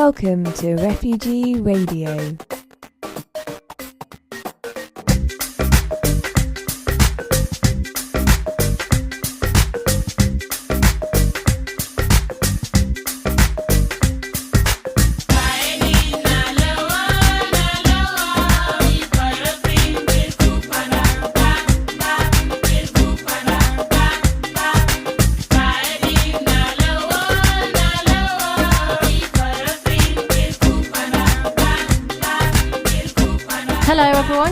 Welcome to Refugee Radio.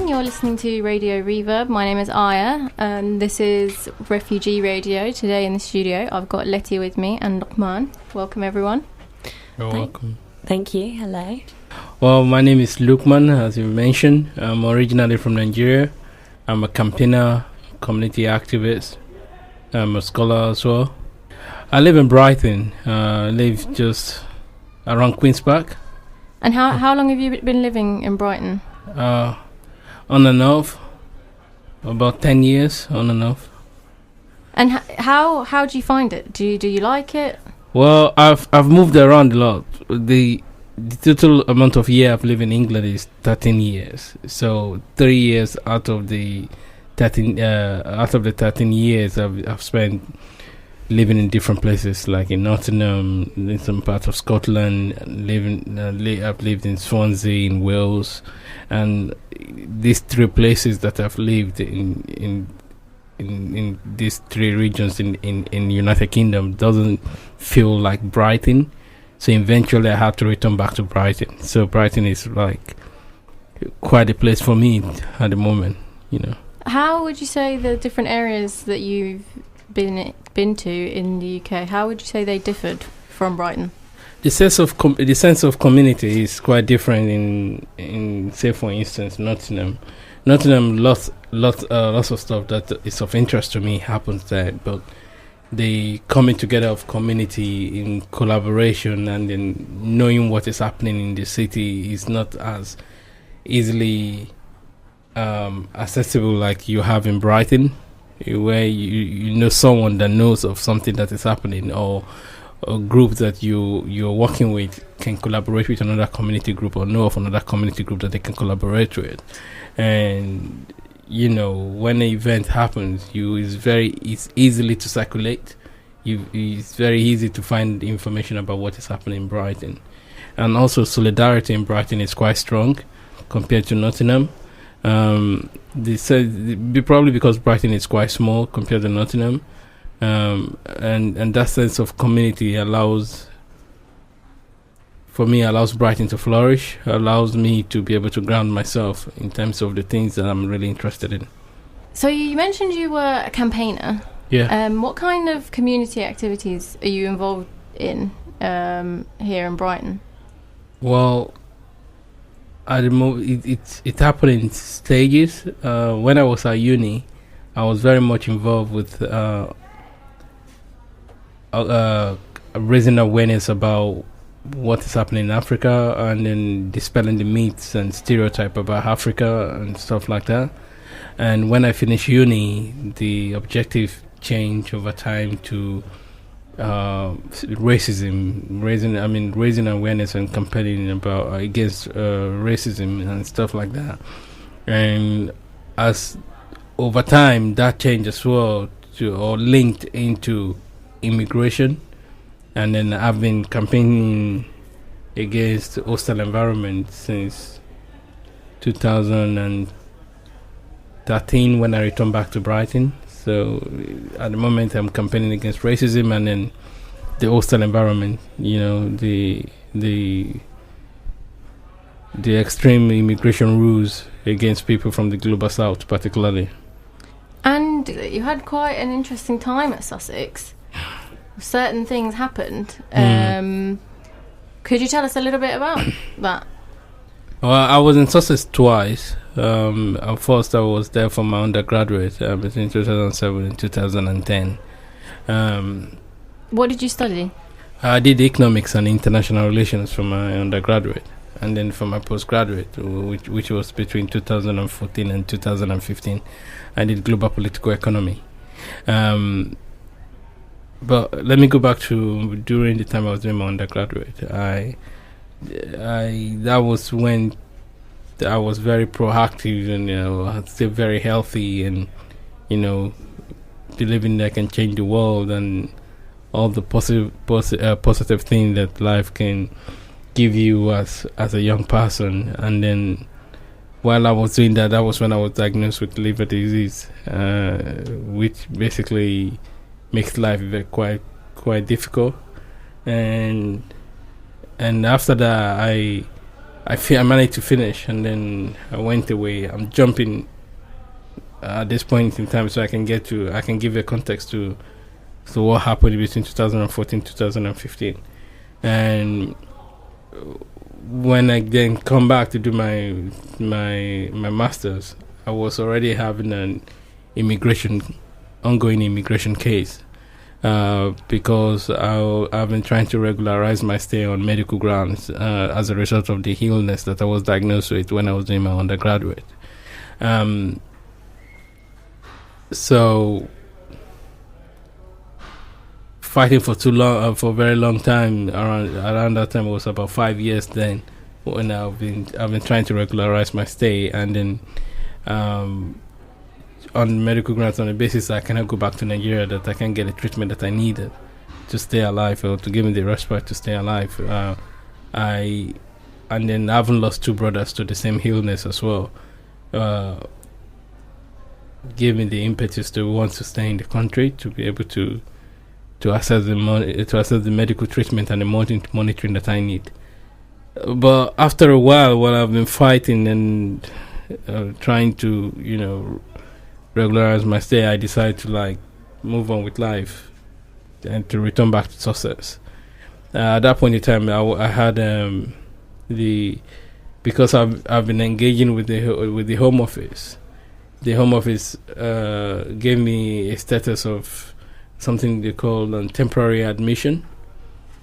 You're listening to Radio Reverb. My name is Aya, and this is Refugee Radio. Today in the studio, I've got Letty with me and Luqman. Welcome, everyone. You're welcome. Thank you. Hello. Well, my name is Luqman, as you mentioned. I'm originally from Nigeria. I'm a campaigner, community activist. I'm a scholar as well. I live in Brighton. I live just around Queen's Park. And how long have you been living in Brighton? On and off, about 10 years, on and off. And how do you find it? Do you like it? Well, I've moved around a lot. The total amount of year I've lived in England is 13 years. So 3 years out of the 13 years I've spent living in different places, like in Nottingham, in some parts of Scotland. I've lived in Swansea, in Wales, and these three places that I've lived in these three regions in United Kingdom doesn't feel like Brighton. So eventually I had to return back to Brighton. So Brighton is like quite a place for me at the moment, you know. How would you say the different areas that you've been to in the UK, how would you say they differed from Brighton? The sense of community is quite different in say, for instance, Nottingham. Lots of stuff that is of interest to me happens there, but the coming together of community in collaboration and in knowing what is happening in the city is not as easily accessible like you have in Brighton, where you know someone that knows of something that is happening, or a group that you're working with can collaborate with another community group, or know of another community group that they can collaborate with. And you know, when an event happens, it's easily to circulate. It's very easy to find information about what is happening in Brighton. And also solidarity in Brighton is quite strong compared to Nottingham. They said probably because Brighton is quite small compared to Nottingham, and that sense of community allows Brighton to flourish, allows me to be able to ground myself in terms of the things that I'm really interested in. So you mentioned you were a campaigner. Yeah. What kind of community activities are you involved in here in Brighton? Well, at the moment, it happened in stages. When I was at uni, I was very much involved with raising awareness about what is happening in Africa, and then dispelling the myths and stereotype about Africa and stuff like that. And when I finished uni, the objective changed over time to racism, raising awareness and campaigning about against racism and stuff like that. And as over time, that changed as well linked into immigration. And then I've been campaigning against the hostile environment since 2013 when I returned back to Brighton. So at the moment I'm campaigning against racism and then the hostile environment, you know, the extreme immigration rules against people from the global south particularly. And you had quite an interesting time at Sussex. Certain things happened. Could you tell us a little bit about that? Well, I was in Sussex twice. First, I was there for my undergraduate between 2007 and 2010. What did you study? I did economics and international relations for my undergraduate, and then for my postgraduate, which was between 2014 and 2015, I did global political economy. But let me go back to during the time I was doing my undergraduate. I that was when I was very proactive and I'd stay very healthy and believing that I can change the world and all the positive things that life can give you as a young person. And then while I was doing that, that was when I was diagnosed with liver disease, which basically makes life quite difficult. And after that, I managed to finish, and then I went away. I'm jumping at this point in time, so I can give a context to what happened between 2014 2015. And when I then come back to do my masters, I was already having an ongoing immigration case, because I've been trying to regularize my stay on medical grounds as a result of the illness that I was diagnosed with when I was doing my undergraduate. So fighting for a very long time. Around that time, it was about 5 years then when I've been trying to regularize my stay, and then on medical grounds, on the basis I cannot go back to Nigeria, that I can get the treatment that I needed to stay alive, or to give me the respite to stay alive. And then I haven't lost two brothers to the same illness as well. Gave me the impetus to want to stay in the country, to be able to access the medical treatment and the monitoring that I need. But after a while, while I've been fighting and trying to regularize my stay, I decided to move on with life and to return back to Sussex. At that point in time, I had because I've been engaging with the Home Office. The Home Office gave me a status of something they call temporary admission,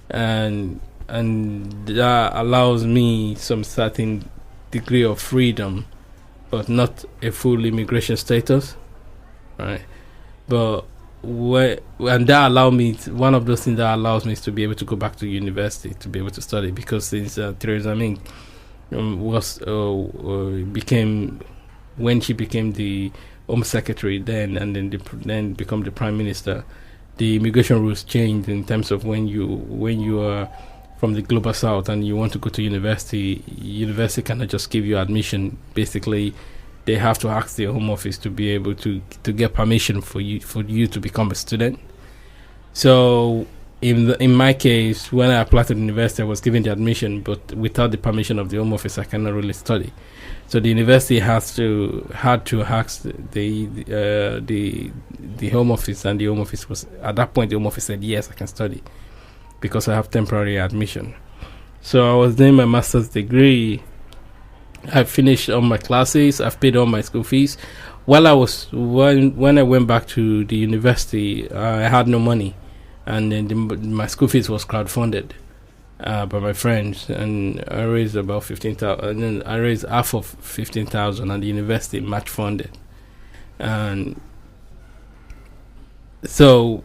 and that allows me some certain degree of freedom, but not a full immigration status, right? But and that allowed me one of those things that allows me is to be able to go back to university to be able to study, because since Theresa May when she became the Home Secretary then, and then become the Prime Minister, the immigration rules changed in terms of when you are from the global south and you want to go to university cannot just give you admission. Basically, they have to ask the Home Office to be able to get permission for you to become a student. So in my case, when I applied to the university, I was given the admission, but without the permission of the Home Office, I cannot really study. So the university had to ask the Home Office, and the Home Office was, at that point, the Home Office said yes, I can study because I have temporary admission. So I was doing my master's degree. I finished all my classes. I've paid all my school fees. When I went back to the university, I had no money, and then my school fees was crowdfunded by my friends, and I raised about 15,000, and then I raised half of 15,000, and the university match funded, and so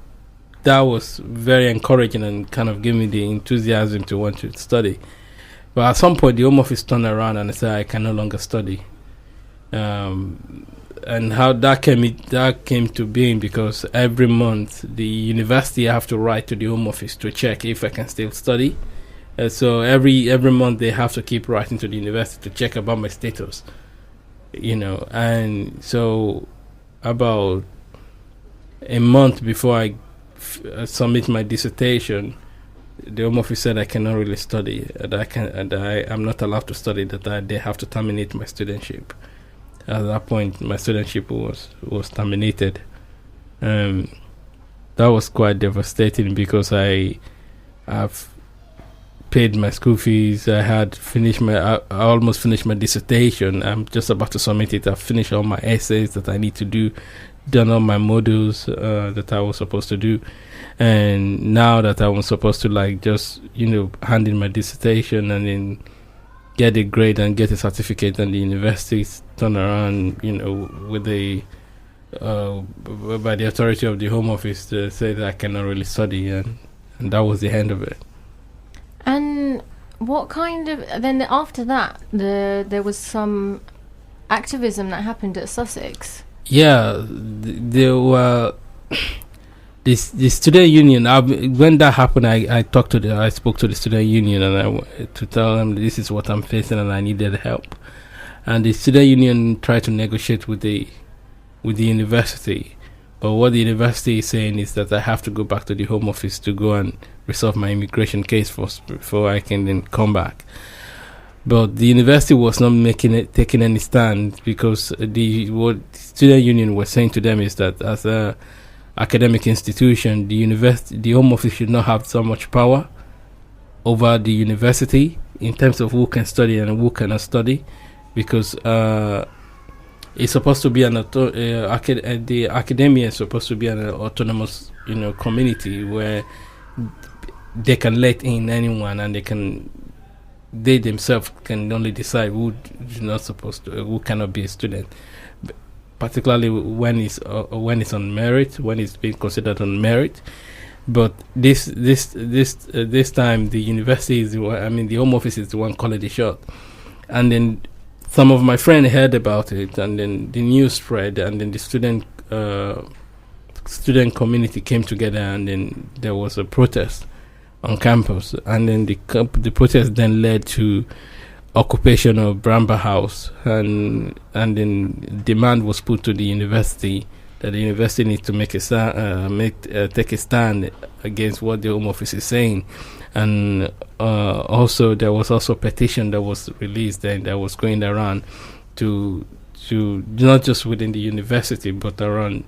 that was very encouraging and kind of gave me the enthusiasm to want to study. But at some point, the Home Office turned around and said I can no longer study, and how that came to being, because every month the university have to write to the Home Office to check if I can still study. So every month they have to keep writing to the university to check about my status, and so about a month before I submit my dissertation, the Home Office said I cannot really study, that I'm not allowed to study, that they have to terminate my studentship. At that point, my studentship was terminated. That was quite devastating, because I've paid my school fees. I almost finished my dissertation. I'm just about to submit it. I've finished all my essays that I need to do, done all my modules that I was supposed to do, and now that I was supposed to just hand in my dissertation and then get a grade and get a certificate, and the universities turn around with by the authority of the Home Office to say that I cannot really study, and that was the end of it. And what kind of... Then after that, there was some activism that happened at Sussex. Yeah, there were... The student union, when that happened, I spoke to the student union and to tell them this is what I'm facing and I needed help. And the student union tried to negotiate with the university. But what the university is saying is that I have to go back to the Home Office to go and resolve my immigration case first before I can then come back. But the university was not taking any stand, because what the student union was saying to them is that as a academic institution, the Home Office should not have so much power over the university in terms of who can study and who cannot study, because it's supposed to be the academia is supposed to be an autonomous, community where they can let in anyone, and they themselves can only decide who cannot be a student, particularly when it's on merit, when it's being considered on merit. But this time the university is the Home Office is the one calling the shot. And then some of my friends heard about it, and then the news spread, and then the student community came together, and then there was a protest on campus, and then the protest then led to occupation of Bramber House, and then demand was put to the university that the university needs to take a stand against what the Home Office is saying. And also there was also a petition that was released and that was going around to not just within the university but around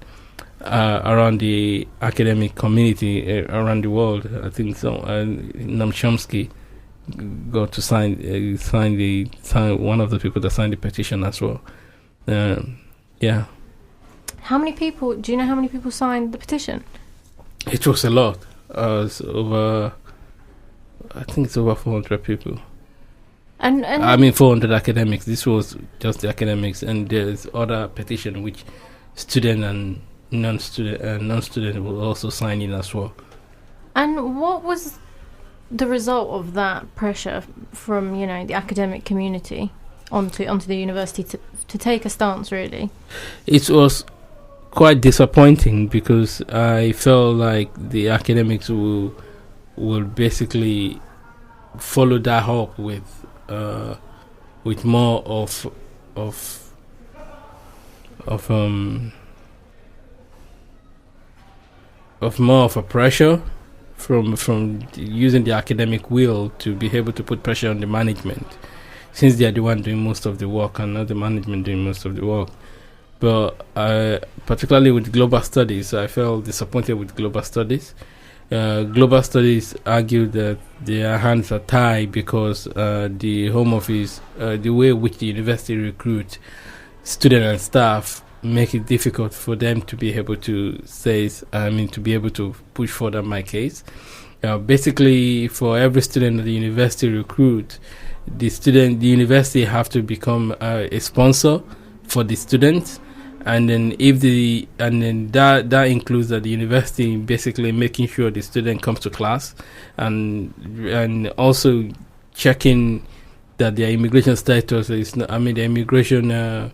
the academic community around the world. I think so. Noam Chomsky got to sign one of the people that signed the petition as well. Yeah. How many people? Do you know how many people signed the petition? It was a lot. It's over. I think it's over 400 people. And 400 academics. This was just the academics, and there's other petition which student and non-student will also sign in as well. And what was the result of that pressure from the academic community onto the university to take a stance? Really, it was quite disappointing, because I felt like the academics will basically follow that up with more of a pressure from using the academic will to be able to put pressure on the management, since they are the one doing most of the work and not the management doing most of the work. But particularly with global studies, I felt disappointed with global studies. Global studies argued that their hands are tied because the Home Office, the way which the university recruits students and staff, make it difficult for them to be able to to be able to push further my case. Basically, for every student that the university recruit, the university have to become a sponsor for the students. And then that includes that the university basically making sure the student comes to class, and also checking that their immigration status the immigration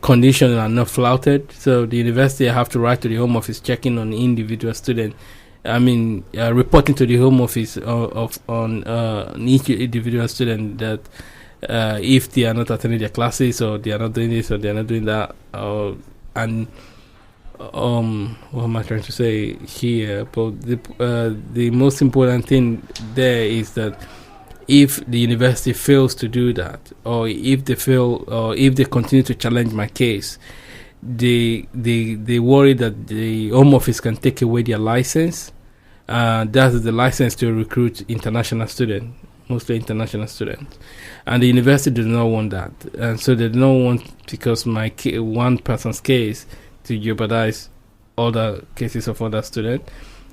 conditions are not flouted. So the university have to write to the Home Office checking on individual student. Reporting to the Home Office on each individual student that if they are not attending their classes, or they are not doing this, or they are not doing that, what am I trying to say here? But the most important thing there is that if the university fails to do that, or if they continue to challenge my case, they worry that the Home Office can take away their license. That's the license to recruit international students, mostly international students. And the university does not want that. And so they don't want, because my one person's case, to jeopardize other cases of other students.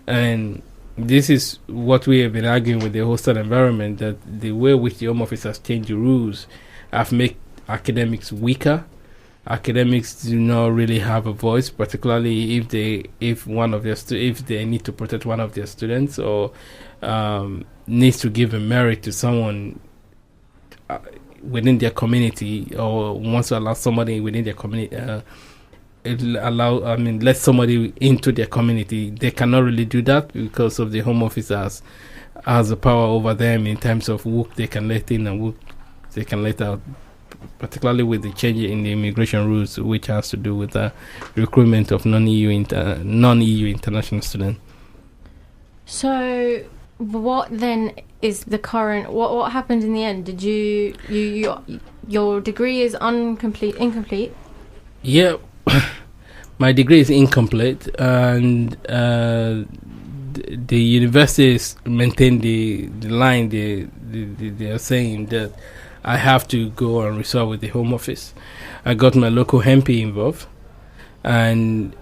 And this is what we have been arguing with the hostile environment, that the way which the Home Office has changed the rules have made academics weaker, academics do not really have a voice, particularly if they need to protect one of their students, or needs to give a merit to someone within their community, or wants to allow somebody within their community, let somebody into their community. They cannot really do that because of the Home Office has the power over them in terms of who they can let in and who they can let out, particularly with the change in the immigration rules, which has to do with the recruitment of non-EU international students. So, what then is the current? What happened in the end? Did your degree is incomplete? Yeah, my degree is incomplete, and the universities maintain the line. They are saying that I have to go and resolve with the Home Office. I got my local MP involved, and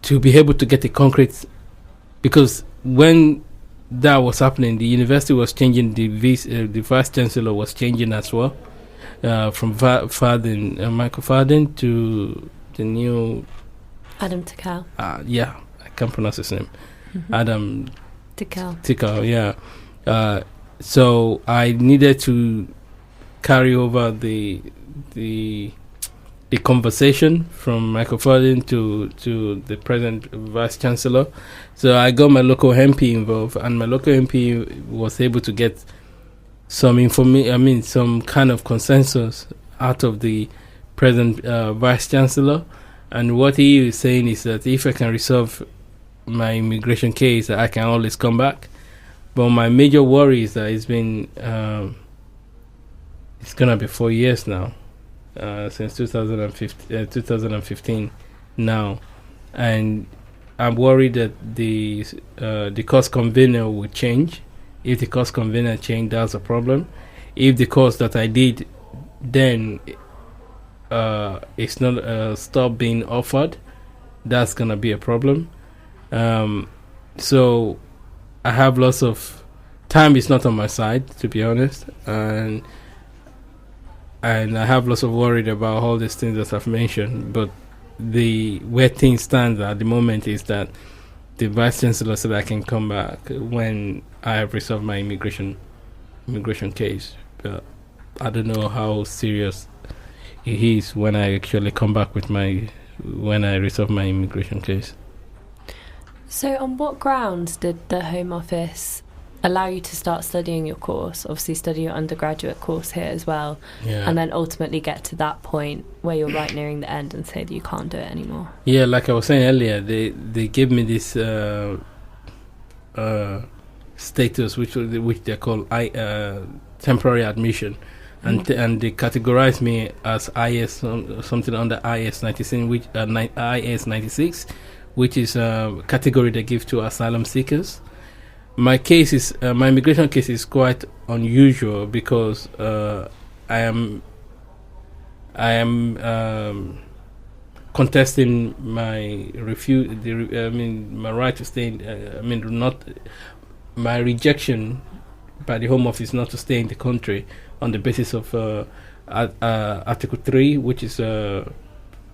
to be able to get a concrete, because when that was happening, the university was changing, the vice chancellor was changing as well, from Michael Farden to the new Adam Tikal. Yeah, I can't pronounce his name. Mm-hmm. Adam Tikal, yeah. So I needed to carry over the conversation from Michael Farden to the present vice chancellor. So I got my local MP involved, and my local MP was able to get some some kind of consensus out of the present vice chancellor. And what he is saying is that if I can resolve my immigration case, I can always come back. But my major worry is that it's been it's gonna be 4 years now, since 2015 now, and I'm worried that the course convener will change. If the course convener change, that's a problem. If the course that I did then it's not stop being offered, that's gonna be a problem. So I have lots of time. Is not on my side, to be honest, and I have lots of worried about all these things that I've mentioned. But where things stand at the moment is that the vice chancellor said I can come back when I have resolved my immigration case. But I don't know how serious it is when I actually come back when I resolve my immigration case. So on what grounds did the Home Office allow you to start studying your course, obviously study your undergraduate course here as well, and then ultimately get to that point where you're right nearing the end and say that you can't do it anymore? Yeah, like I was saying earlier, they gave me this status, which they call temporary admission, and they categorized me as IS something under IS 96, IS 96, which is a category they give to asylum seekers. My immigration case is quite unusual because I am contesting my my right to stay in, my rejection by the Home Office not to stay in the country on the basis of Article 3, which is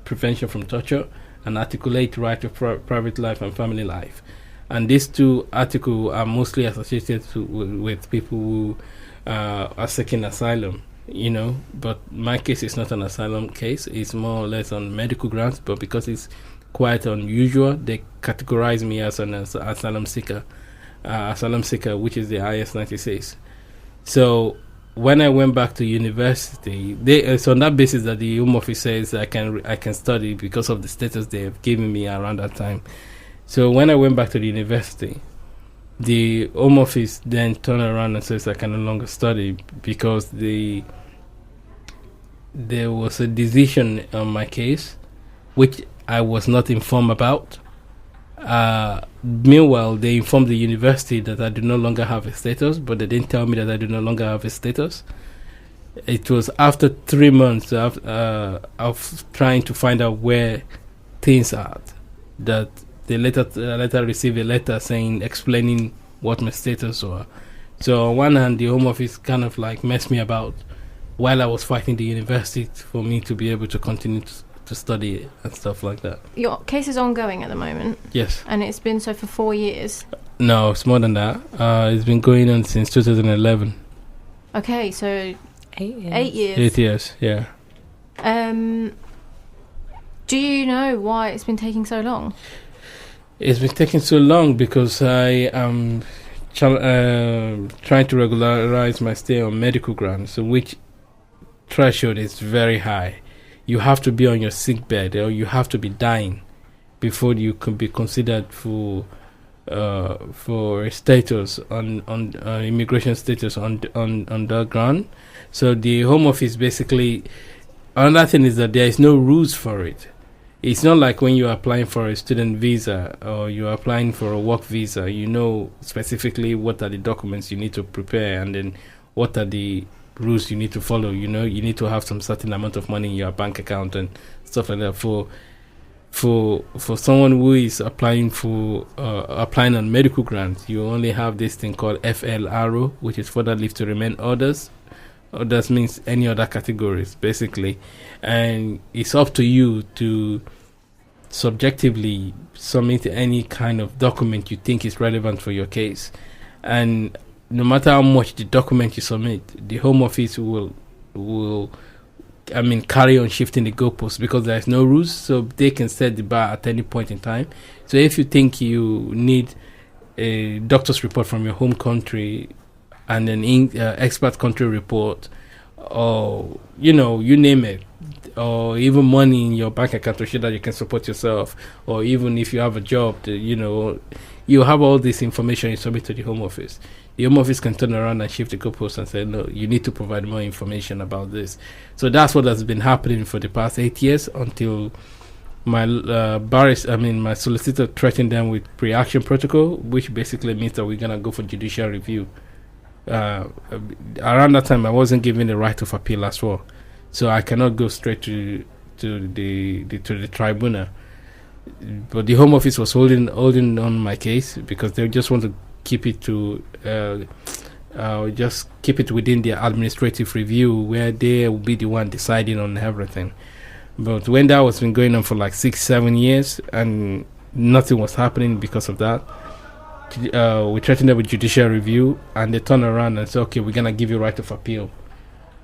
prevention from torture, and Article 8, right to private life and family life. And these two articles are mostly associated with people who are seeking asylum, But my case is not an asylum case. It's more or less on medical grounds. But because it's quite unusual, they categorize me as an asylum seeker, which is the IS 96. So when I went back to university, it's on that basis that the Home Office says I can study because of the status they have given me around that time. So when I went back to the university, the Home Office then turned around and says I can no longer study because there was a decision on my case which I was not informed about. Meanwhile, they informed the university that I do no longer have a status, but they didn't tell me that I do no longer have a status. It was after 3 months of trying to find out where things are that they later received a letter explaining what my status was. So on one hand, the Home Office kind of messed me about while I was fighting the university for me to be able to continue to study and stuff like that. Your case is ongoing at the moment. Yes. And it's been so for 4 years. No, it's more than that. It's been going on since 2011. Okay, so 8 years. 8 years. 8 years, yeah. Do you know why it's been taking so long? It's been taking so long because I am trying to regularize my stay on medical grounds, so which threshold is very high. You have to be on your sick bed, or you have to be dying before you can be considered for a status on immigration status on that ground. So the Home Office basically, another thing is that there is no rules for it. It's not like when you're applying for a student visa or you're applying for a work visa, you know specifically what are the documents you need to prepare and then what are the rules you need to follow. You know, you need to have some certain amount of money in your bank account and stuff like that. For someone who is applying on medical grants, you only have this thing called FLRO, which is further leave to remain orders. Others means any other categories, basically. And it's up to you to subjectively submit any kind of document you think is relevant for your case. And no matter how much the document you submit, the Home Office will carry on shifting the goalposts because there's no rules, so they can set the bar at any point in time. So if you think you need a doctor's report from your home country and an expert country report, or you name it, or even money in your bank account to show that you can support yourself, or even if you have a job, you have all this information you submit to the Home Office. The Home Office can turn around and shift the goalposts and say, no, you need to provide more information about this. So that's what has been happening for the past 8 years until my my solicitor threatened them with pre-action protocol, which basically means that we're going to go for judicial review. Around that time, I wasn't given the right of appeal as well, so I cannot go straight to the tribunal. But the Home Office was holding on my case because they just want to keep it within their administrative review, where they will be the one deciding on everything. But when that was been going on for like 6-7 years and nothing was happening because of that, we threatened them with judicial review, and they turn around and say, okay, we're gonna give you right of appeal.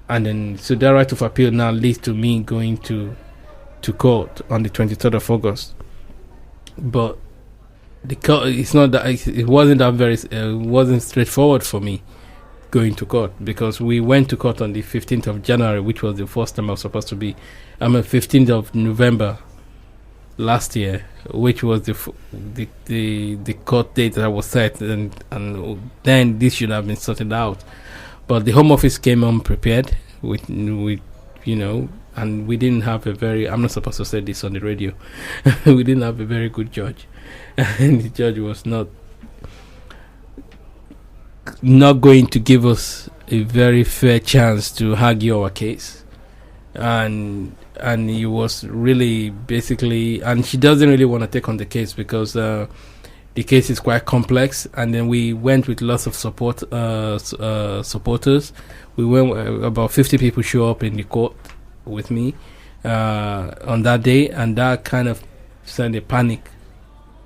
And then so that right of appeal now leads to me going to court on the 23rd of August. But the court, it's not that it wasn't that very wasn't straightforward for me going to court, because we went to court on the 15th of January, which was the first time I was supposed to be. 15th of November last year, which was the court date that was set, and then this should have been sorted out. But the Home Office came unprepared with and we didn't have a very, I'm not supposed to say this on the radio, we didn't have a very good judge, and the judge was not going to give us a very fair chance to argue our case. And he was really basically, and she doesn't really want to take on the case because the case is quite complex. And then we went with lots of supporters. We went, about 50 people show up in the court with me on that day, and that kind of sent a panic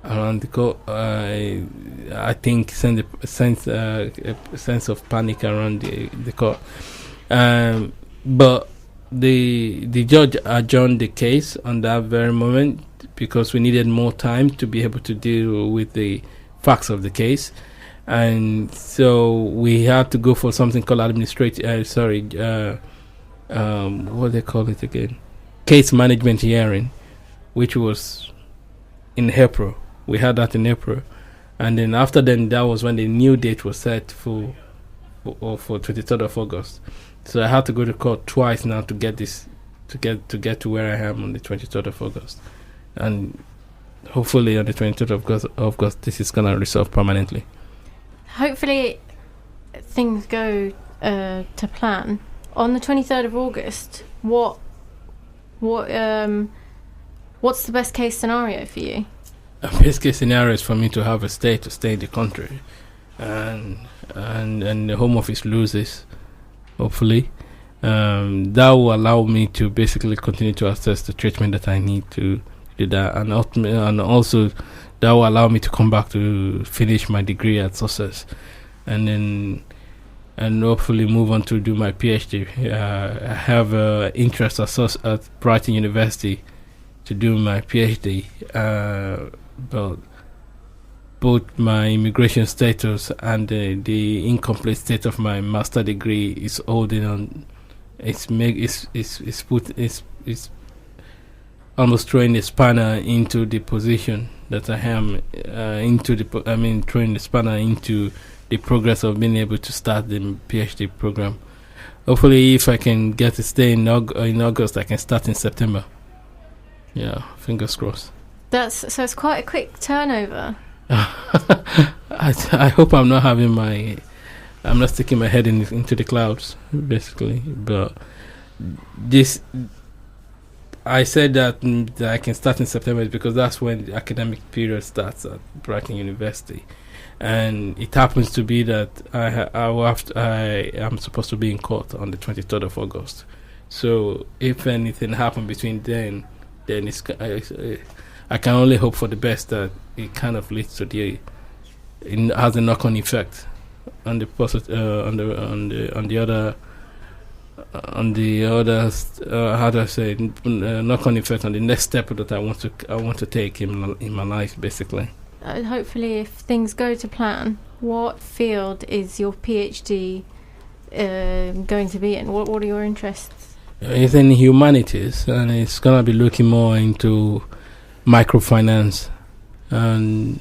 around the court. I think sent a sense of panic around the court. But the judge adjourned the case on that very moment because we needed more time to be able to deal with the facts of the case, and so we had to go for something called what they call it again, case management hearing, which was in April. We had that in April, and then after then, that was when the new date was set for 23rd of August. So I had to go to court twice now to get this, to get to where I am on the 23rd of August, and hopefully on the 23rd of August, this is gonna resolve permanently. Hopefully, things go to plan. On the 23rd of August, what's the best case scenario for you? A best case scenario is for me to have a stay to stay in the country, and the Home Office loses, hopefully, That will allow me to basically continue to access the treatment that I need to do that, and also that will allow me to come back to finish my degree at Sussex, and hopefully move on to do my PhD. I have interest at Brighton University to do my PhD, but both my immigration status and the incomplete state of my master degree is holding on. It's almost throwing the spanner into the position that I am throwing the spanner into the progress of being able to start the PhD program. Hopefully, if I can get to stay in August, I can start in September. Yeah, fingers crossed. So it's quite a quick turnover. I hope I'm not sticking my head into the clouds, basically. But I said that I can start in September because that's when the academic period starts at Brighton University, and it happens to be that I am supposed to be in court on the 23rd of August. So if anything happened between then I can only hope for the best, that it kind of leads to it has a knock-on effect on the how do I say it? Knock-on effect on the next step that I want to take in my life, basically. Hopefully, if things go to plan, what field is your PhD going to be in? What are your interests? It's in humanities, and it's gonna be looking more into microfinance and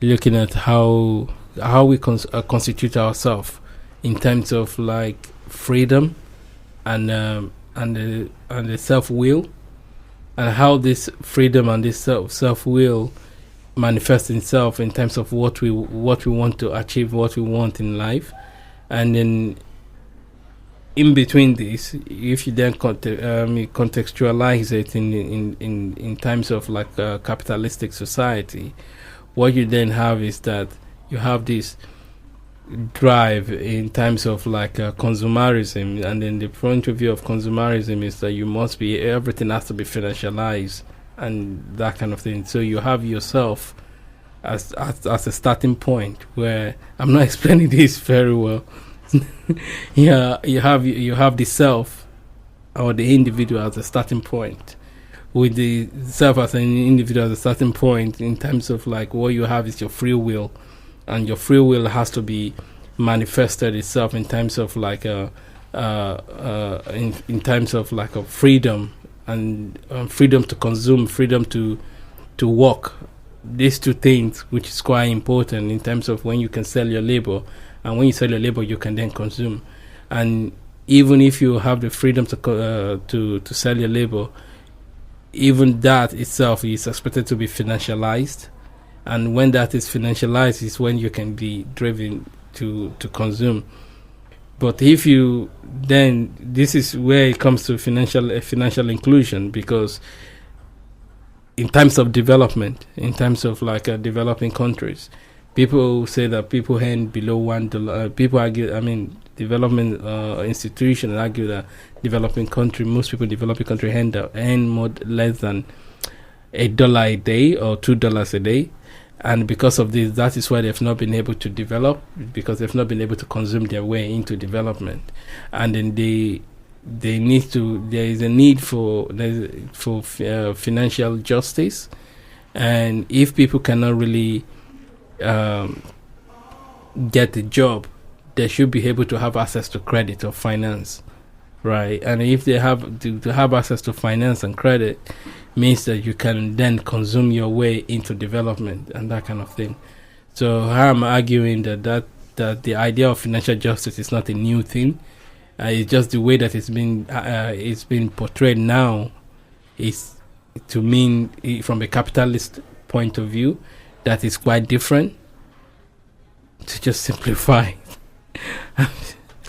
looking at how we constitute ourselves in terms of like freedom and the self-will, and how this freedom and this self-will manifests itself in terms of what we want to achieve, what we want in life. And then in between this, if you then contextualize it in terms of like a capitalistic society, what you then have is that you have this drive in terms of like consumerism, and then the point of view of consumerism is that everything has to be financialized and that kind of thing. So you have yourself as a starting point, where I'm not explaining this very well. Yeah, you have the self or the individual as a starting point, with the self as an individual as a starting point in terms of like what you have is your free will, and your free will has to be manifested itself in terms of like in terms of like a freedom, and freedom to consume, freedom to work. These two things, which is quite important in terms of when you can sell your labor, and when you sell your labor, you can then consume. And even if you have the freedom to sell your labor, even that itself is expected to be financialized. And when that is financialized, is when you can be driven to consume. But if you then, this is where it comes to financial inclusion, because in terms of development, in terms of like developing countries, people say that people earn below $1. People argue, development institutions argue that most people in developing country earn less than $1 a day or $2 a day. And because of this, that is why they've not been able to develop, because they've not been able to consume their way into development. And then there is a need for financial justice. And if people cannot really get a job, they should be able to have access to credit or finance, right? And if they have to have access to finance and credit, means that you can then consume your way into development and that kind of thing. So I'm arguing that the idea of financial justice is not a new thing. It's just the way that it's been portrayed now is to mean, from a capitalist point of view, that is quite different. To just simplify.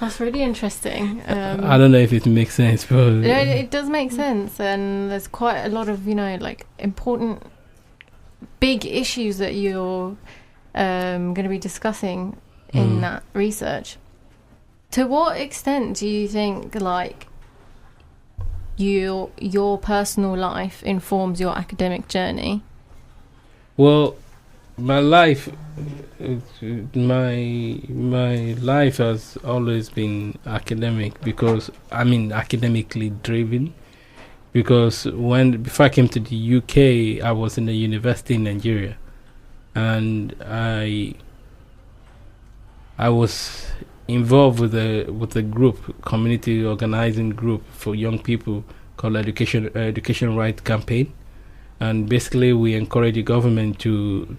That's really interesting. I don't know if it makes sense, but it does make sense, and there's quite a lot of like important, big issues that you're going to be discussing in that research. To what extent do you think, like, your personal life informs your academic journey? Well, my life has always been academic, because academically driven. Because before I came to the UK, I was in a university in Nigeria, and I was involved with a group, community organizing group for young people called Education Right Campaign, and basically we encourage the government to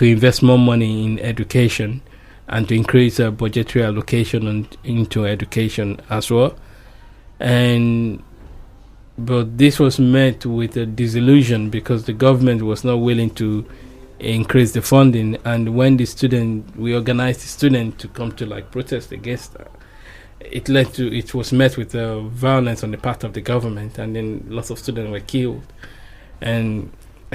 invest more money in education and to increase budgetary allocation into education as well. But this was met with a disillusion, because the government was not willing to increase the funding, and when we organized the student to come to protest against that, it was met with violence on the part of the government, and then lots of students were killed, and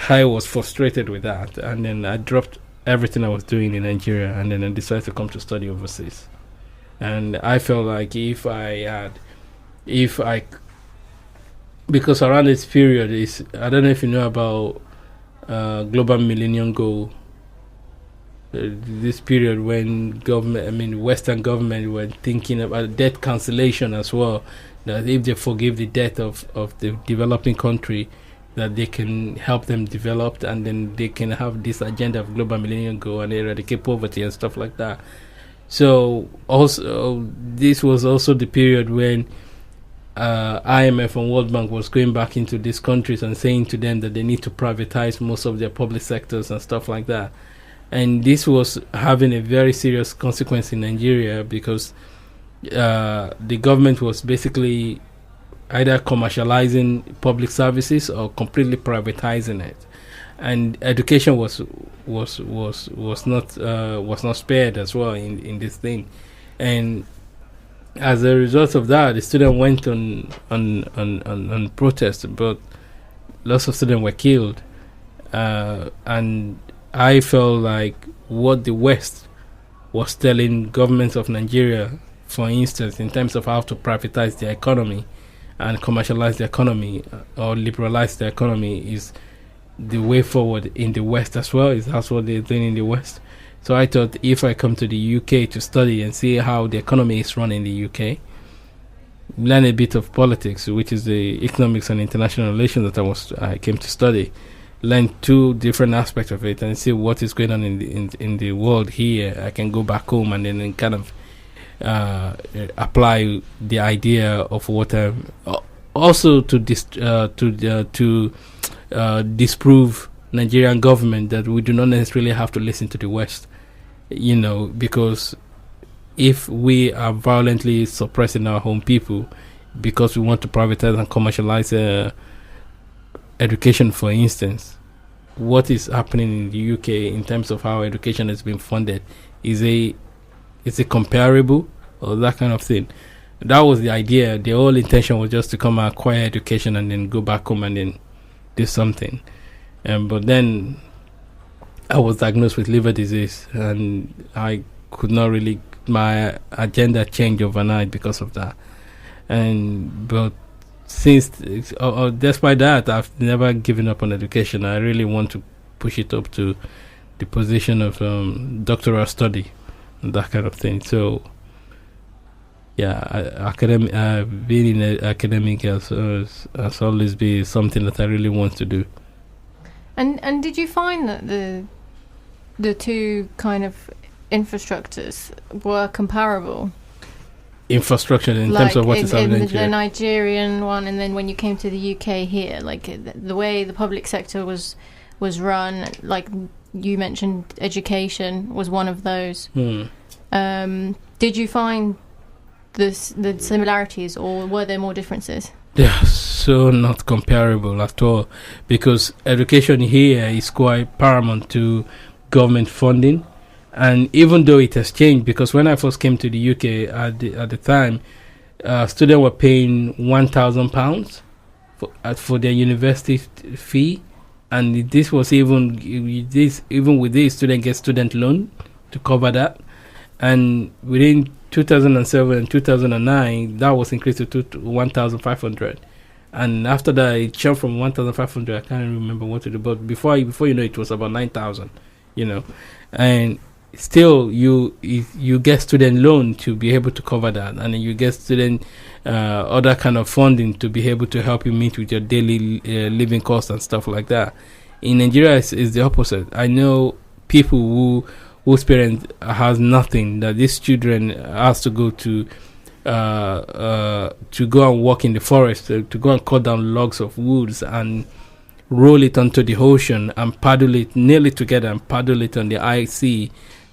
I was frustrated with that, and then I dropped everything I was doing in Nigeria, and then I decided to come to study overseas. And I felt like because around this period I don't know if you know about Global Millennium Goal. This period when Western government were thinking about debt cancellation as well, that if they forgive the debt of the developing country, that they can help them develop, and then they can have this agenda of Global Millennium Goal and eradicate poverty and stuff like that. So also this was also the period when IMF and World Bank was going back into these countries and saying to them that they need to privatize most of their public sectors and stuff like that. And this was having a very serious consequence in Nigeria, because the government was basically either commercializing public services or completely privatizing it, and education was not spared as well in this thing. And as a result of that, the student went on protest, but lots of students were killed, and I felt like what the West was telling governments of Nigeria, for instance, in terms of how to privatize the economy and commercialize the economy or liberalize the economy, is the way forward in the West as well. That's what they're doing in the West. So I thought, if I come to the UK to study and see how the economy is run in the UK, learn a bit of politics, which is the economics and international relations that I came to study, learn two different aspects of it, and see what is going on in the world here, I can go back home and then kind of apply the idea of what also to disprove Nigerian government that we do not necessarily have to listen to the West, because if we are violently suppressing our home people because we want to privatize and commercialize education, for instance, what is happening in the UK in terms of how education has been funded? Is it comparable, or that kind of thing? That was the idea. The whole intention was just to come and acquire education and then go back home and then do something. But then I was diagnosed with liver disease, and I could not really, my agenda changed overnight because of that. But since, despite that, I've never given up on education. I really want to push it up to the position of doctoral study and that kind of thing. So, yeah, being in academic has always been something that I really want to do. And did you find that the two kind of infrastructures were comparable? Infrastructure in terms of what is happening in Nigeria? The Nigerian one, and then when you came to the UK here, like the way the public sector was run, like you mentioned, education was one of those. Did you find the similarities, or were there more differences? Yeah, so not comparable at all, because education here is quite paramount to government funding. And even though it has changed, because when I first came to the UK at the time, students were paying £1,000 for their university fee, and this was even with this, student get student loan to cover that. and within 2007 and 2009, that was increased to 1,500. And after that, it jumped from 1,500. I can't remember what it was, but before you know, it was about 9,000. And still you get student loan to be able to cover that, and then you get student other kind of funding to be able to help you meet with your daily living costs and stuff like that. In Nigeria, it's the opposite. I know people whose parents has nothing, that these children has to go to go and walk in the forest, to go and cut down logs of woods and roll it onto the ocean and paddle it, nail it together and paddle it on the IC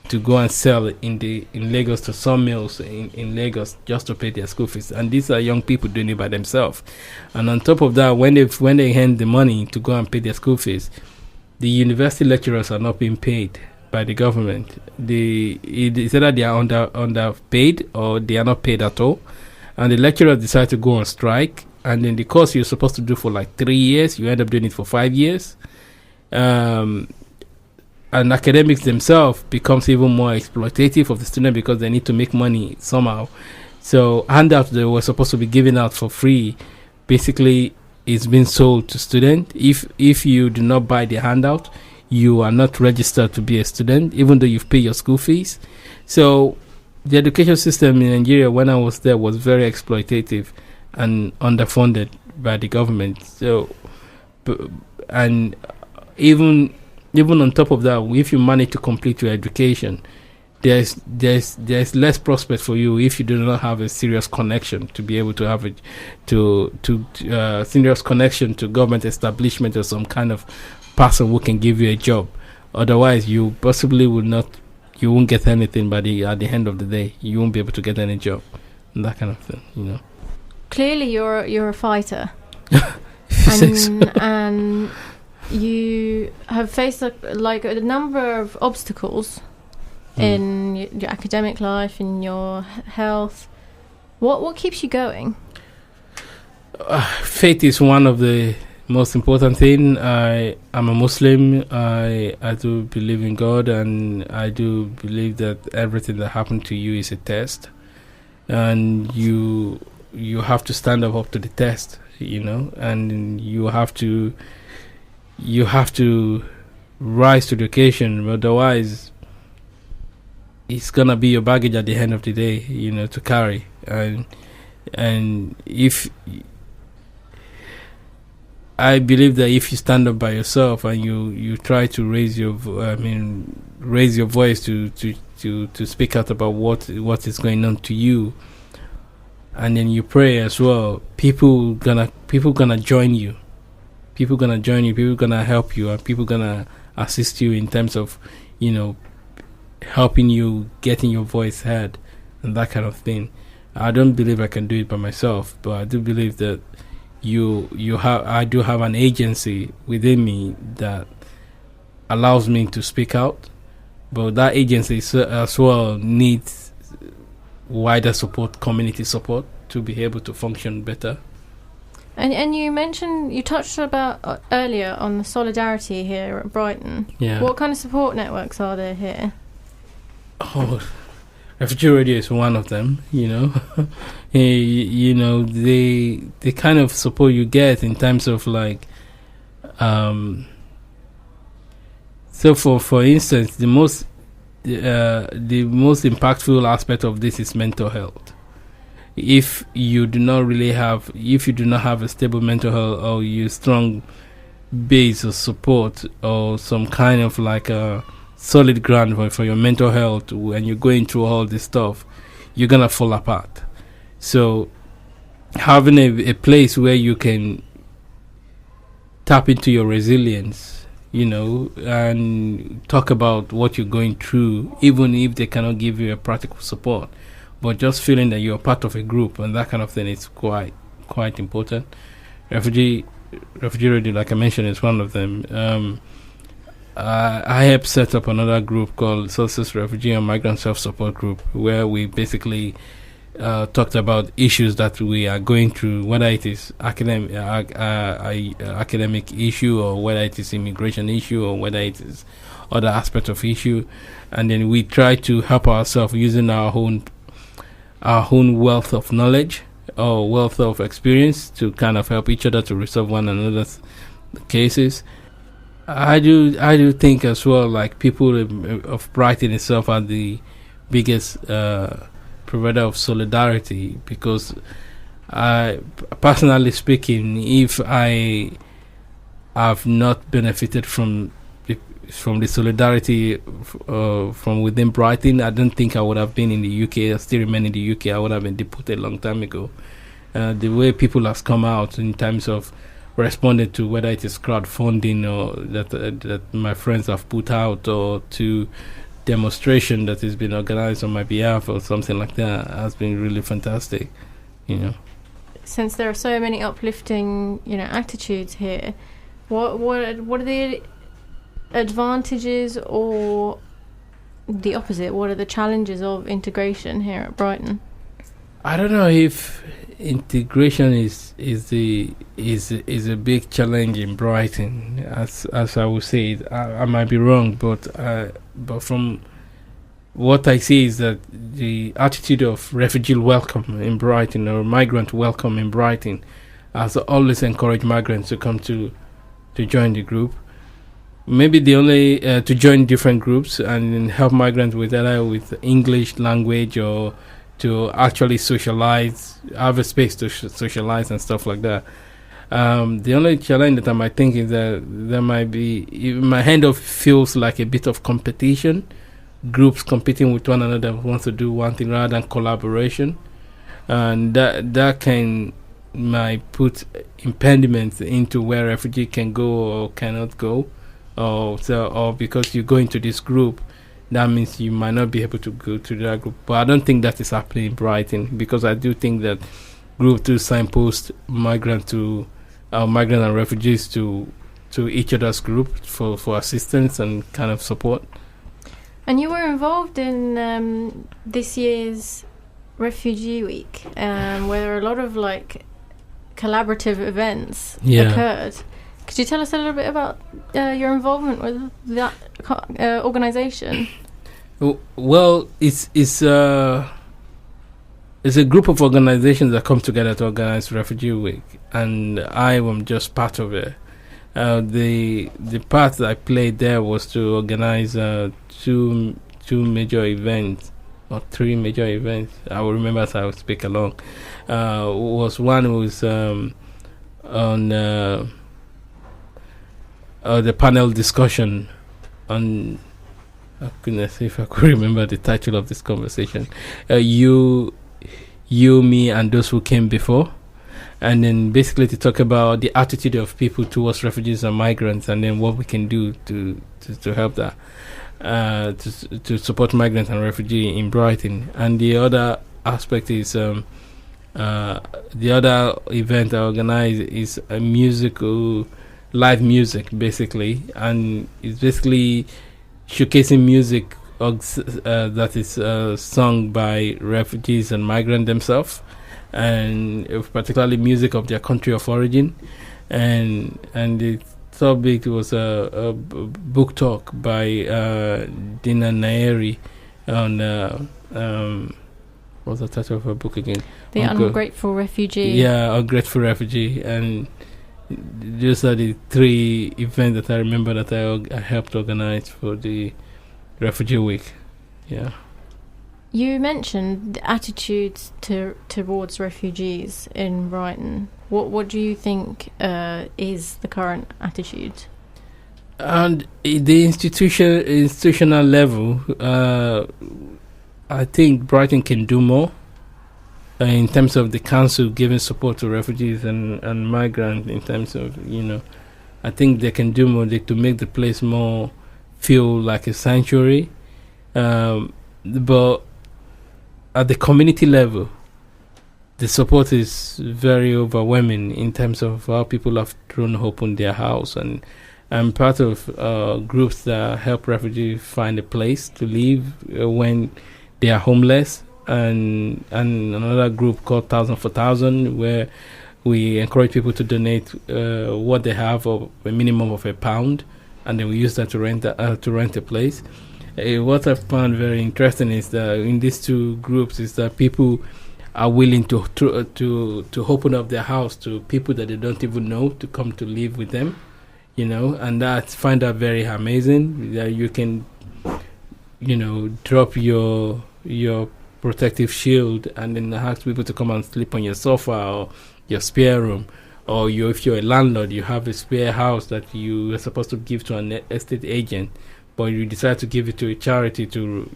to go and sell it in Lagos to sawmills in Lagos just to pay their school fees. And these are young people doing it by themselves. And on top of that, when they hand the money to go and pay their school fees, the university lecturers are not being paid by the government. It's either they are underpaid or they are not paid at all. And the lecturers decide to go on strike. And then the course you're supposed to do for like 3 years, you end up doing it for 5 years. And academics themselves becomes even more exploitative of the student because they need to make money somehow. So handouts that were supposed to be given out for free, basically it's been sold to students. If you do not buy the handout, you are not registered to be a student, even though you've paid your school fees. So the education system in Nigeria, when I was there, was very exploitative and underfunded by the government. So, and even on top of that, if you manage to complete your education, there's less prospect for you if you do not have a serious connection to be able to have it to serious connection to government establishment or some kind of person who can give you a job. Otherwise, you possibly you won't get anything. At the end of the day, you won't be able to get any job, and that kind of thing. Clearly, you're a fighter, and you have faced a number of obstacles in your academic life, in your health. What keeps you going? Faith is one of the most important thing. I'm a Muslim. I do believe in God, and I do believe that everything that happened to you is a test, and you have to stand up to the test, and you have to rise to the occasion. Otherwise, it's gonna be your baggage at the end of the day, to carry. And if I believe that if you stand up by yourself and you try to raise your voice to speak out about what is going on to you, and then you pray as well, people gonna join you. People gonna help you, and people gonna assist you in terms of, helping you getting your voice heard and that kind of thing. I don't believe I can do it by myself, but I do believe that I do have an agency within me that allows me to speak out, but that agency as well needs wider support, community support, to be able to function better. And you touched about earlier on the solidarity here at Brighton. Yeah. What kind of support networks are there here? Refugee Radio is one of them. The kind of support you get in terms of so for instance, the most impactful aspect of this is mental health. If you do not have a stable mental health, or you strong base of support, or some kind of a solid ground for your mental health, when you're going through all this stuff, you're gonna fall apart. So having a place where you can tap into your resilience, and talk about what you're going through, even if they cannot give you a practical support, but just feeling that you're part of a group and that kind of thing is quite important. Refugee Radio, like I mentioned, is one of them. I helped set up another group called Sources Refugee and Migrant Self-Support Group, where we basically talked about issues that we are going through, whether it is academic issue, or whether it is immigration issue, or whether it is other aspects of issue, and then we try to help ourselves using our own wealth of knowledge or wealth of experience to kind of help each other to resolve one another's cases. I do think as well, like, people of Brighton itself are the biggest provider of solidarity, because personally speaking, if I have not benefited from the solidarity from within Brighton, I don't think I would have been in the UK. I still remain in the UK. I would have been deported a long time ago. The way people have come out in terms of responding to whether it is crowdfunding or that my friends have put out, or to demonstration that has been organized on my behalf or something like that, has been really fantastic, Since there are so many uplifting, attitudes here, what are the advantages or the opposite? What are the challenges of integration here at Brighton? I don't know if integration is a big challenge in Brighton, as I would say it. I might be wrong, but from what I see is that the attitude of refugee welcome in Brighton, or migrant welcome in Brighton, has always encouraged migrants to come to join the group. Maybe the only to join different groups and help migrants with either with English language, or to actually socialize, have a space to socialize and stuff like that. The only challenge that I might think is that there might be, my hand of feels like a bit of competition, groups competing with one another wants to do one thing rather than collaboration, and that might put impediments into where refugee can go or cannot go, or because you go into this group, that means you might not be able to go to that group. But I don't think that is happening in Brighton, because I do think that group to signpost migrant and refugees to each other's group for assistance and kind of support. And you were involved in this year's Refugee Week, where a lot of collaborative events occurred. Could you tell us a little bit about your involvement with that organisation? Well, it's a group of organizations that come together to organize Refugee Week, and I am just part of it. The part that I played there was to organize two major events, or three major events. I will remember as I will speak along. Was on the panel discussion on, goodness, if I could remember the title of this conversation, you, me, and those who came before, and then basically to talk about the attitude of people towards refugees and migrants, and then what we can do to help that, to support migrants and refugees in Brighton. And the other aspect is the other event I organize is a live music, basically, and it's basically showcasing music that is sung by refugees and migrants themselves, and particularly music of their country of origin. And the topic was a book talk by Dina Nairi on what's the title of her book again? The Ungrateful Refugee. Yeah, Ungrateful Refugee. And those are the three events that I remember that I helped organize for the Refugee Week. Yeah. You mentioned the attitudes towards refugees in Brighton. What do you think is the current attitude? And the institutional level, I think Brighton can do more. In terms of the council giving support to refugees and migrants, in terms of, I think they can do more to make the place more feel like a sanctuary. But at the community level, the support is very overwhelming in terms of how people have thrown open their house. And I'm part of groups that help refugees find a place to live when they are homeless. And another group called 1,000 for 1,000, where we encourage people to donate what they have, or a minimum of £1, and then we use that to rent a place. What I found very interesting is that in these two groups is that people are willing to open up their house to people that they don't even know to come to live with them, and I find that very amazing. That you can, drop your protective shield and then ask people to come and sleep on your sofa or your spare room, or if you're a landlord, you have a spare house that you are supposed to give to an estate agent, but you decide to give it to a charity to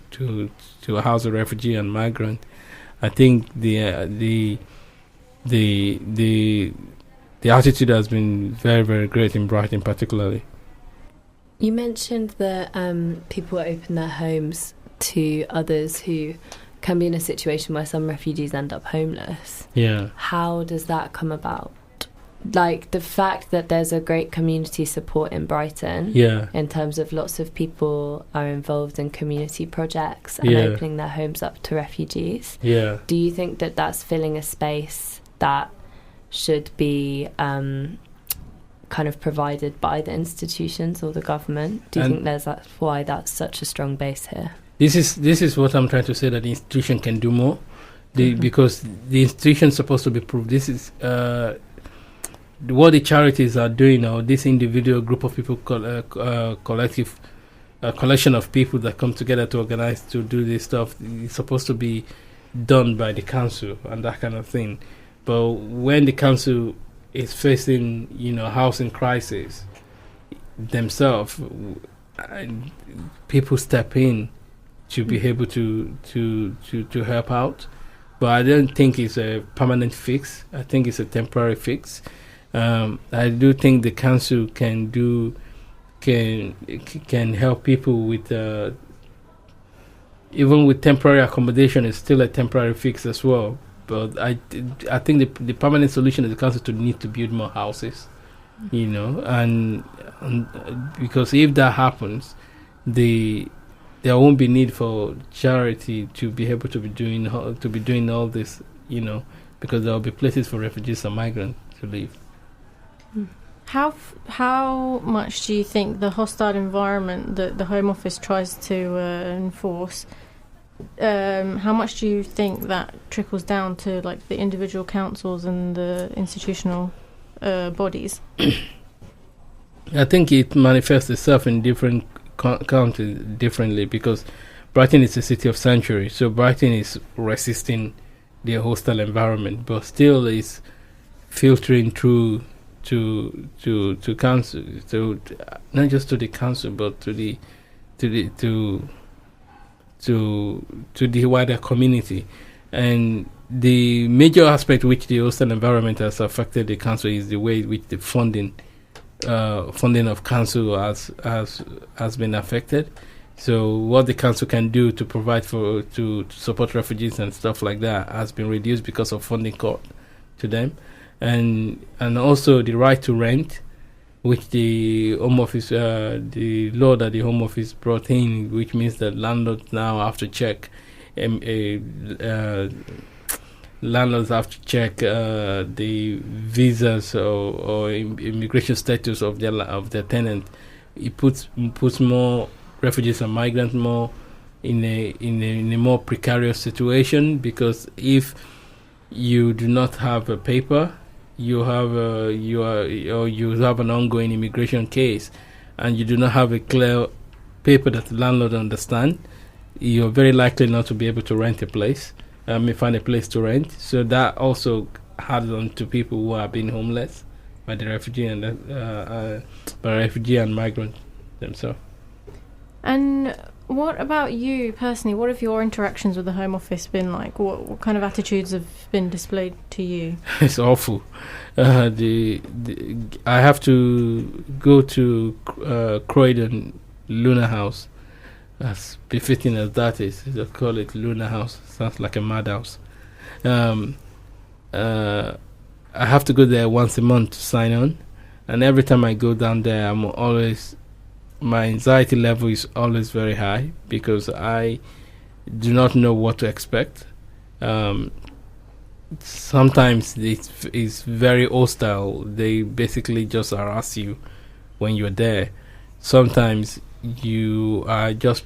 house a refugee and migrant. I think the attitude has been very, very great in Brighton, particularly. You mentioned that people open their homes to others who can be in a situation where some refugees end up homeless. Yeah. How does that come about? Like the fact that there's a great community support in Brighton, in terms of lots of people are involved in community projects and opening their homes up to refugees. Yeah. Do you think that that's filling a space that should be kind of provided by the institutions or the government? Do you think that's why that's such a strong base here? This is what I'm trying to say, that the institution can do more, because the institution is supposed to be proved. This is what the charities are doing now. This individual group of people, collective collection of people that come together to organize to do this stuff, is supposed to be done by the council and that kind of thing. But when the council is facing, housing crisis themselves, people step in to be able to help out. But I don't think it's a permanent fix. I think it's a temporary fix. I do think the council can help people with even with temporary accommodation. It's still a temporary fix as well. But I think the permanent solution is the council to need to build more houses, and because if that happens, there won't be need for charity to be able to be doing all this, because there will be places for refugees and migrants to live. How much do you think the hostile environment that the Home Office tries to enforce, how much do you think that trickles down to like the individual councils and the institutional bodies? I think it manifests itself in different counties differently, because Brighton is a city of sanctuary, so Brighton is resisting the hostile environment, but still is filtering through to council, to not just to the council, but to the wider community. And the major aspect which the hostile environment has affected the council is the way which the funding of council has been affected. So what the council can do to provide to support refugees and stuff like that has been reduced because of funding cut to them. And also the right to rent, which the Home Office, the law that the Home Office brought in, which means that landlords now have to check, the visas or immigration status of their tenant. It puts more refugees and migrants more in a more precarious situation, because if you do not have a paper, you have an ongoing immigration case, and you do not have a clear paper that the landlord understands, you're very likely not to be able to rent a place. Find a place to rent. So that also adds on to people who are being homeless by the refugee and migrant themselves. And what about you personally? What have your interactions with the Home Office been like? What kind of attitudes have been displayed to you? It's awful. I have to go to Croydon Luna House. As befitting as that is, they call it Luna House. Sounds like a madhouse. I have to go there once a month to sign on, and every time I go down there, my anxiety level is always very high, because I do not know what to expect. Sometimes it's very hostile. They basically just harass you when you're there. sometimes you are just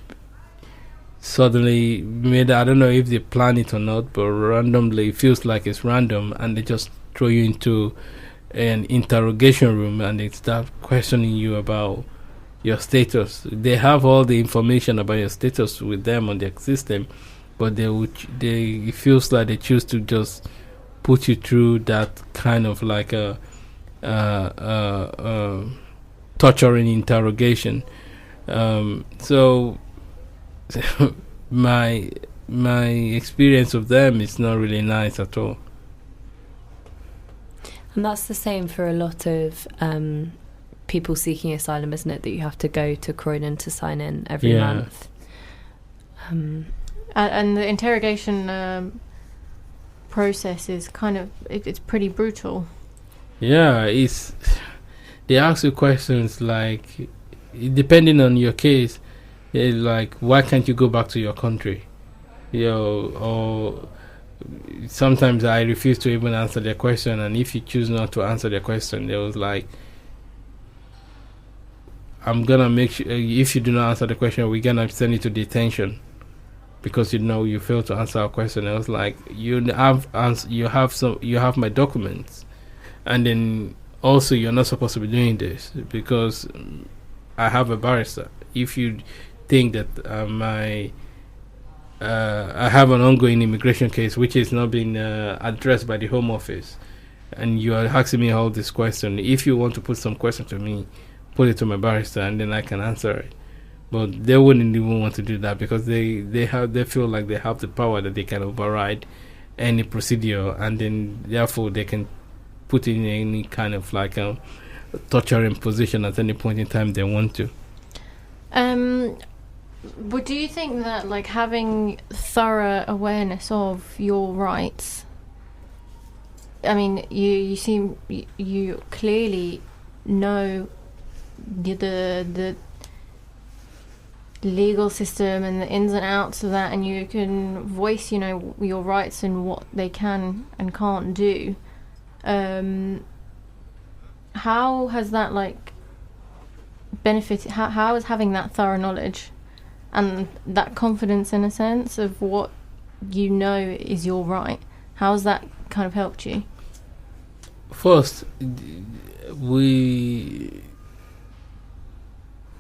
suddenly made. I don't know if they plan it or not, but randomly it feels like it's random, and they just throw you into an interrogation room and they start questioning you about your status. They have all the information about your status with them on their system, but it feels like they choose to just put you through that kind of like a torturing interrogation. So my experience of them is not really nice at all. And that's the same for a lot of people seeking asylum, isn't it? That you have to go to Croydon to sign in every month. And the interrogation process is kind of it's pretty brutal. Yeah, they ask you questions like, depending on your case, like, why can't you go back to your country? Or sometimes I refuse to even answer their question, and if you choose not to answer their question, they was like, I'm gonna make sure if you do not answer the question, we're gonna send you to detention because you failed to answer our question. I was like, you have my documents, and then also you're not supposed to be doing this because I have a barrister. If you think that I have an ongoing immigration case which is not being addressed by the Home Office, and you are asking me all this question, if you want to put some question to me, put it to my barrister and then I can answer it. But they wouldn't even want to do that because they feel like they have the power that they can override any procedure, and then therefore they can put in any kind of like a torturing position at any point in time they want to. But do you think that like having thorough awareness of your rights, I mean, you clearly know the legal system and the ins and outs of that, and you can voice your rights and what they can and can't do. How has that like benefited? How is having that thorough knowledge and that confidence, in a sense, of what you know is your right, how has that kind of helped you? First,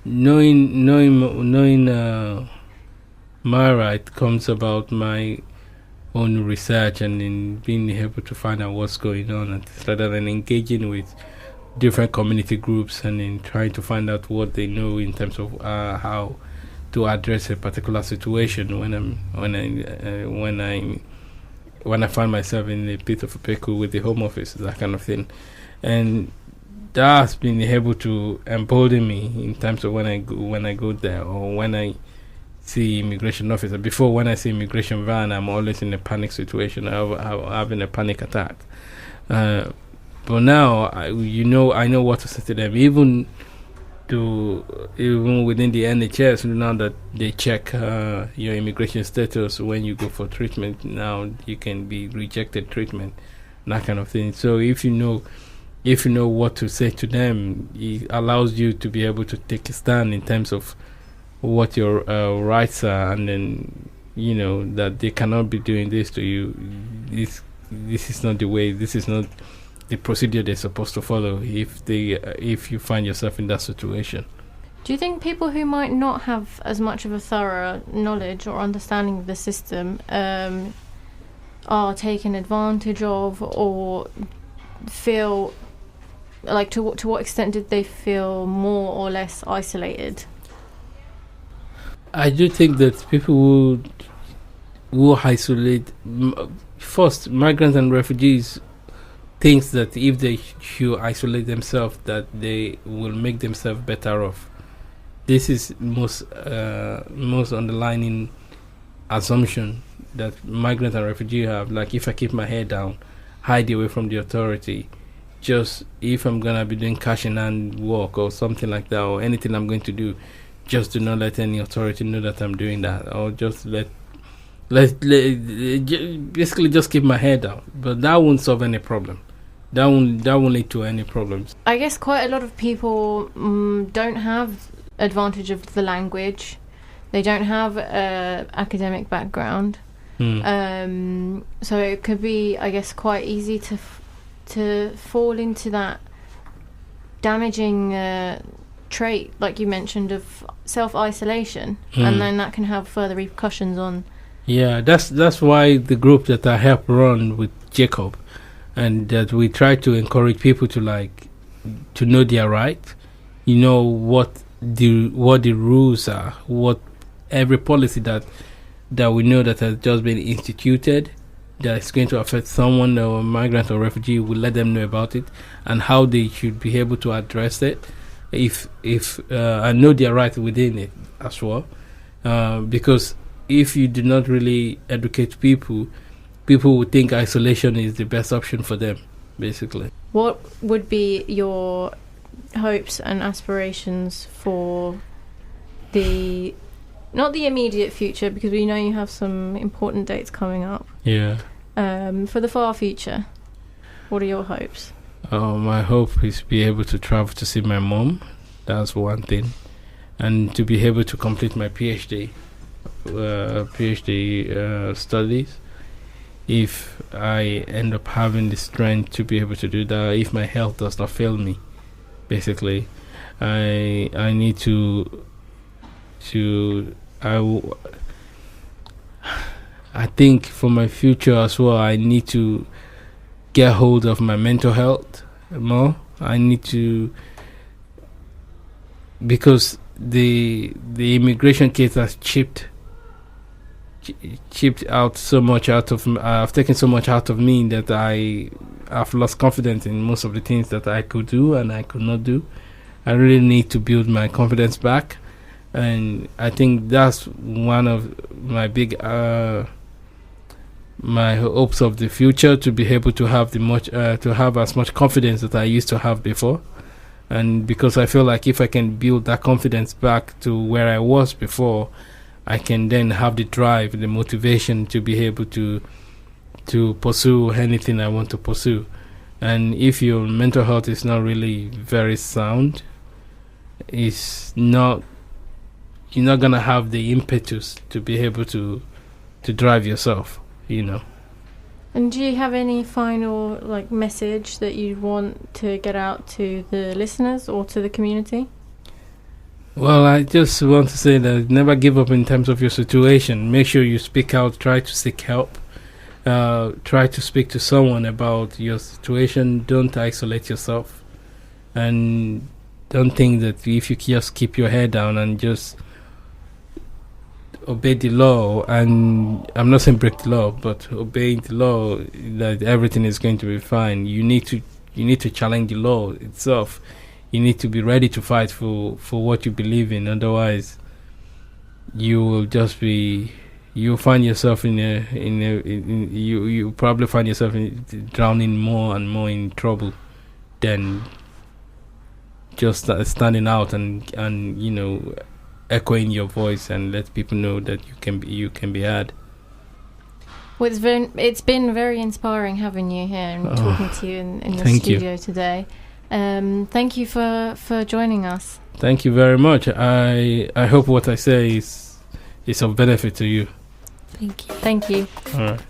knowing my right comes about my own research and in being able to find out what's going on, and rather than engaging with different community groups and in trying to find out what they know in terms of how to address a particular situation when I find myself in a bit of a pickle with the Home Office, that kind of thing. And that's been able to embolden me in terms of when I go there or when I see immigration officer. Before, when I see immigration van, I'm always in a panic situation. I'm having a panic attack. But now I know what to say to them. Even within the NHS, now that they check your immigration status when you go for treatment, now you can be rejected treatment, that kind of thing. So if you know what to say to them, it allows you to be able to take a stand in terms of what your rights are, and then that they cannot be doing this to you. This is not the way. This is not the procedure they're supposed to follow if you find yourself in that situation. Do you think people who might not have as much of a thorough knowledge or understanding of the system are taken advantage of, or feel like to what extent did they feel more or less isolated? I do think that people who isolate, first, migrants and refugees thinks that if they should isolate themselves, that they will make themselves better off. This is most underlining assumption that migrants and refugees have. Like, if I keep my head down, hide away from the authority, just if I'm gonna be doing cash in hand work or something like that, or anything I'm going to do, just do not let any authority know that I'm doing that, or just basically just keep my head down. But that won't solve any problem. That won't lead to any problems. I guess quite a lot of people don't have advantage of the language. They don't have a academic background. So it could be, I guess, quite easy to fall into that damaging trait, like you mentioned, of self-isolation, and then that can have further repercussions on. Yeah, that's why the group that I help run with Jacob, and that we try to encourage people to know their right, what the rules are, what every policy that we know that has just been instituted that is going to affect someone or a migrant or refugee. We let them know about it and how they should be able to address it, if and know their right within it as well, because if you do not really educate people will think isolation is the best option for them, basically. What would be your hopes and aspirations for not the immediate future, because we know you have some important dates coming up. Yeah. For the far future, what are your hopes? My hope is to be able to travel to see my mom. That's one thing. And to be able to complete my PhD studies. If I end up having the strength to be able to do that, if my health does not fail me, basically, I need I think for my future as well, I need to get hold of my mental health more. I need to, because the immigration case has chipped out so much out of I've taken so much out of me that I've lost confidence in most of the things that I could do and I could not do. I really need to build my confidence back. And I think that's one of my big my hopes of the future, to be able to have as much confidence that I used to have before. And because I feel like if I can build that confidence back to where I was before, I can then have the drive, the motivation to be able to pursue anything I want to pursue. And if your mental health is not really very sound, you're not gonna have the impetus to be able to drive yourself, And do you have any final message that you want to get out to the listeners or to the community? Well, I just want to say that never give up in terms of your situation. Make sure you speak out, try to seek help, try to speak to someone about your situation. Don't isolate yourself, and don't think that if you just keep your head down and just obey the law, and I'm not saying break the law, but obeying the law, that everything is going to be fine. You need to challenge the law itself. You need to be ready to fight for what you believe in. Otherwise, you'll find yourself you probably find yourself drowning more and more in trouble than just standing out and echoing your voice and let people know that you can be heard. Well, it's been very inspiring having you here and talking to you in the studio today. Thank you for joining us. Thank you very much. I hope what I say is of benefit to you. Thank you. Thank you. All right.